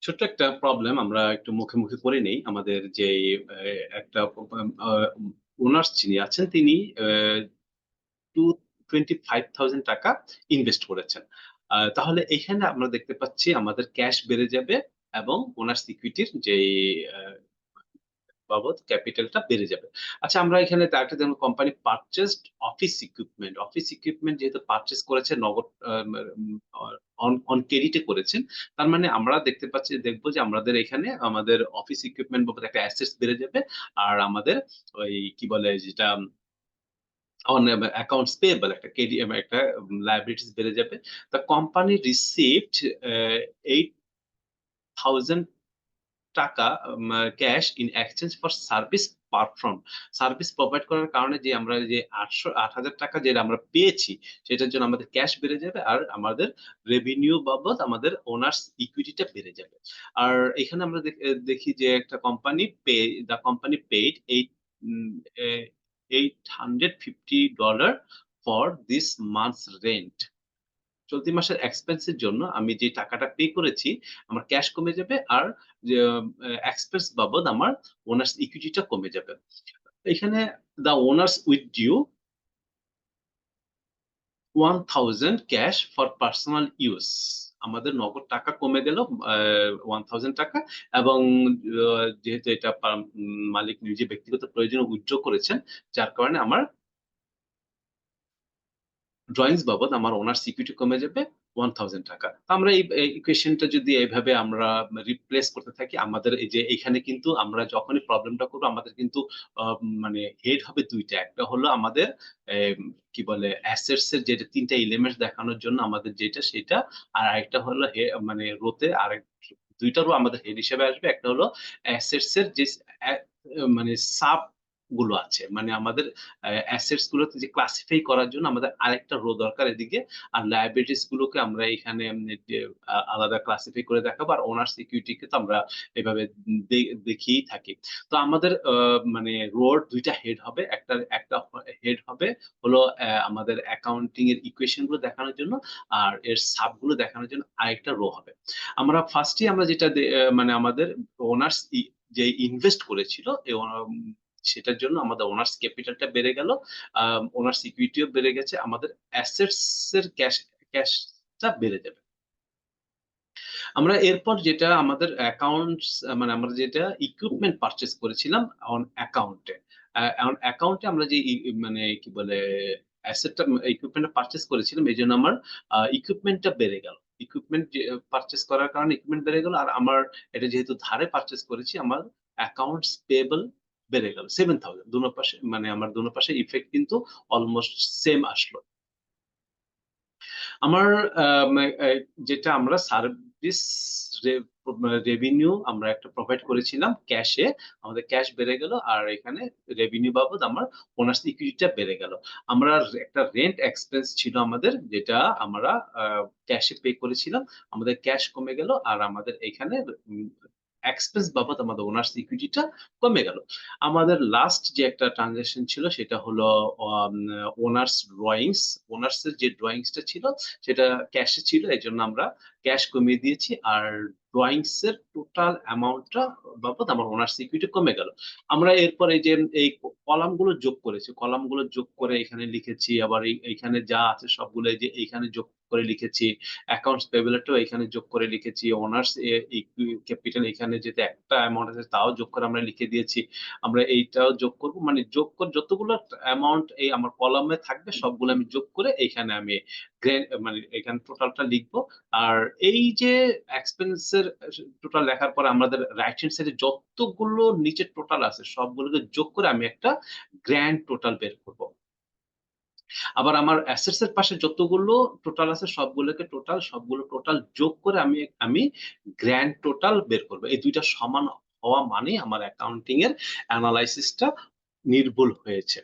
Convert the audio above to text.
ছোট্ট একটা প্রবলেম আমরা একটু মুখে মুখে করে নেই। আমাদের যে একটা ওনার্স যিনি আছেন তিনি 225,000 টাকা ইনভেস্ট করেছেন। তাহলে এখানে আমরা দেখতে পাচ্ছি আমাদের ক্যাশ বেড়ে যাবে এবং ওনার্স ইকুইটির যে বাবদ ক্যাপিটালটা বেড়ে যাবে। আচ্ছা, আমরা এখানে একটা যেমন কোম্পানি পারচেজড অফিস ইকুইপমেন্ট যেহেতু পারচেজ করেছে নগদ অন ক্রেডিটে করেছেন, তার মানে আমরা দেখবো যে আমাদের এখানে আমাদের অফিস ইকুইপমেন্ট বাবদ একটা অ্যাসেটস বেড়ে যাবে। আর আমাদের ওই কি বলে যেটা অন অ্যাকাউন্টস পেয়েবল একটা লাইবিলিটিস বেড়ে যাবে। দ্য কোম্পানি রিসিভড 8,000 টাকা cash in exchange for service perform. Service provide করার কারণে যে আমরা যে 8,000 টাকা যেটা আমরা পেয়েছি সেটার জন্য আমাদের ক্যাশ বেড়ে যাবে আর আমাদের রেভিনিউ বাবদ আমাদের ওনার্স ইকুইটিটা বেড়ে যাবে। আর এখানে আমরা দেখি যে একটা company paid $850 for this months rent. চলতি মাসের এক্সপেন্সের জন্য আমি যে টাকাটা পে করেছি আমার ক্যাশ কমে যাবে আর যে এক্সপেন্স বাবদ আমার ওনার্স ইকুইটিটা কমে যাবে। এখানে the owners withdraw 1,000 cash for personal use. আমাদের নগদ টাকা কমে গেল 1,000 টাকা। এবং যেহেতু এটা মালিক নিজে ব্যক্তিগত প্রয়োজনে উইথড্র করেছেন, যার কারণে আমার ড্রয়িংস বাবদ আমার ওনার সিকিউরিটি কমে যাবে 1,000 টাকা। তো আমরা এই ইকুয়েশনটা যদি এইভাবে আমরা রিপ্লেস করতে থাকি, আমাদের এই যে এখানে কিন্তু আমরা যখনই প্রবলেমটা করবো আমাদের কিন্তু মানে হেড হবে দুইটা। একটা হলো আমাদের কি বলে অ্যাসেটস এর যেটা তিনটা এলিমেন্টস দেখানোর জন্য আমাদের যেটা সেটা, আর আরেকটা হলো মানে রোতে আরেক দুইটা রো আমাদের হেড হিসেবে আসবে। একটা হলো অ্যাসেটস এর যে মানে সাব গুলো আছে, মানে আমাদের অ্যাসেটস গুলোকে যে ক্লাসিফাই করার জন্য আমাদের আরেকটা রো দরকার এদিকে। আর লায়াবিলিটিস গুলোকে আমরা এখানে আলাদা ক্লাসিফাই করে দেখাবো। আর ওনার সিকিউরিটিকে তো আমরা এভাবে দেখিয়েই থাকি। তো আমাদের মানে রোর দুইটা হেড হবে। একটা হেড হবে হলো আমাদের অ্যাকাউন্টিং এর ইকুয়েশন গুলো দেখানোর জন্য, আর এর সাব গুলো দেখানোর জন্য আরেকটা রো হবে। আমরা ফার্স্টে আমরা যেটা মানে আমাদের ওনার্স যে ইনভেস্ট করেছিল সেটার জন্য আমাদের ওনার্স ক্যাপিটালটা বেড়ে গেল, ওনার্স ইকুইটিও বেড়ে গেছে, আমাদের অ্যাসেটস এর ক্যাশটা বেড়ে যাবে। আমরা এরপর যেটা আমাদের অ্যাকাউন্টস, মানে আমরা যেটা ইকুইপমেন্ট পারচেজ করেছিলাম অন অ্যাকাউন্টে, অ্যাকাউন্টে আমরা যে মানে কি বলে অ্যাসেটটা ইকুইপমেন্টটা পারচেজ করেছিলাম, এই জন্য আমার ইকুইপমেন্টটা বেড়ে গেল। ইকুইপমেন্ট পারচেজ করার কারণে ইকুইপমেন্ট বেড়ে গেল। আর আমার এটা যেহেতু ধারে পারচেজ করেছি, আমার অ্যাকাউন্টস পেয়েবল বেড়ে গেল 7,000। দুনো পাশে মানে আমার দুনো পাশে ইফেক্ট কিন্তু অলমোস্ট সেম আসলো। আমার আম, এই যেটা আমরা সার্ভিস রেভিনিউ আমরা একটা প্রোভাইড করেছিলাম ক্যাশে, আমাদের ক্যাশ বেড়ে গেল। আর এখানে রেভিনিউ বাবদ আমার ওনার্স ইকুইটিটা বেড়ে গেল। আমরা একটা রেন্ট এক্সপেন্স ছিল আমাদের, যেটা আমরা ক্যাশে পে করেছিলাম, আমাদের ক্যাশ কমে গেল। আর আমাদের এখানে এক্সপেন্স বাবদ আমাদের ওনার্স ইকুইটিটা কমে গেল। আমাদের লাস্ট যে একটা ট্রানজাকশন ছিল সেটা হলো ওনার্স ড্রয়িংস। ওনার্স এর যে ড্রয়িংসটা ছিল সেটা ক্যাশে ছিল, এই জন্য আমরা ক্যাশ কমিয়ে দিয়েছি। আর ড্রয়িংস এর টোটাল অ্যামাউন্টটা বাবদ আমার ওনার্স ইকুইটি কমে গেল। আমরা এরপরে যে এই কলাম গুলো যোগ করেছি, কলাম গুলো যোগ করে এখানে লিখেছি। আবার এইখানে যা আছে সবগুলো এই যে এইখানে যোগ করে লিখেছি। অ্যাকাউন্টস পেয়েবলটাও এখানে যোগ করে লিখেছি। ওনার্স ক্যাপিটাল এখানে যেটা একটা অ্যামাউন্ট আছে তাও যোগ করে আমরা লিখে দিয়েছি। আমরা এইটাও যোগ করব, মানে যোগ করে যতগুলো অ্যামাউন্ট এই আমার কলামে থাকবে সবগুলো আমি যোগ করে এইখানে আমি মানে এখানে টোটালটা লিখবো। আর এই যে এক্সপেন্সের টোটাল লেখার পর আমাদের রাইট হ্যান্ড সাইডে যতগুলো নিচে টোটাল আছে সবগুলোকে যোগ করে আমি একটা গ্র্যান্ড টোটাল বের করব। আবার আমার অ্যাসেটস এর পাশে যতগুলো টোটাল আছে সবগুলো টোটাল যোগ করে আমি আমি গ্র্যান্ড টোটাল বের করব। এই দুইটা সমান হওয়া মানে আমার অ্যাকাউন্টিং এর অ্যানালাইসিসটা নির্ভুল হয়েছে।